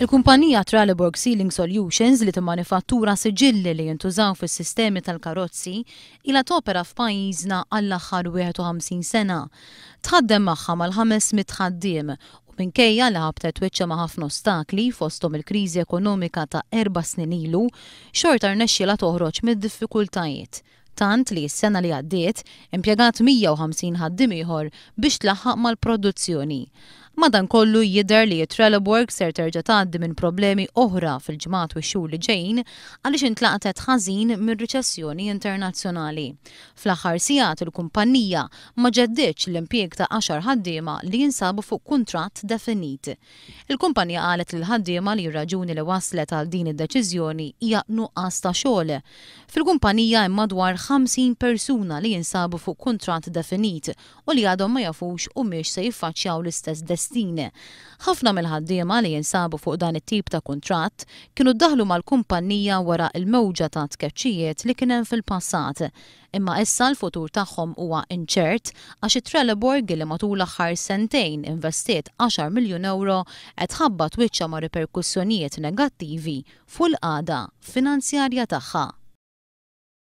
Il-kumpanija Trelleborg Sealing Solutions li timmanifattura siġilli li jintużaw fis-sistemi tal-karozzi ilha topera f'pajjiżna għall-aħħar 51 sena. Tħaddem magħha mal-500 ħaddiem u minkejja li ħabtet wiċċa ma' ħafna ostakli fosthom il-kriżi ekonomika ta' 4 snin ilu, xorta rnexxielha toħroġ mid-diffikultajiet. Tant li s-sena li għaddiet impjegat 150 ħaddiem ieħor biex tlaħħaq mal-produzzjoni. Madankollu jidher li Trelleborg ser terġa' tgħaddi minn problemi oħra fil-ġimgħat u x-xhur li ġejjin għaliex intlaqtet ħażin mir-riċessjoni internazzjonali. Fl-aħħar sigħat il-kumpanija ma ġeddietx l-impjieg ta' 10 ħaddiema li jinsabu fuq kuntratt definit. Il-kumpanija qalet lil ħaddiema li r-raġuni li waslet għal din id-deċiżjoni hija nuqqas ta' xogħol. Fil-kumpanija hemm madwar 50 persuna li jinsabu fuq kuntratt definit u li għadhom ma jafux u mhix se jiffaċċjaw l-istess destini. Ħafna mill-ħaddiema li jinsabu fuq dan it-tip ta' kuntratt kienu ddaħlu mal-kumpanija wara l-mewġa ta' tkeċċijiet li kien hemm fil-passat. Imma issa l-futur tagħhom huwa inċert għax it-Trelleborg li matul l-aħħar sentejn investiet 10 miljun euro qed ħabbat wiċċa ma' riperkussjonijiet negattivi fuq il-qagħda finanzjarja tagħha.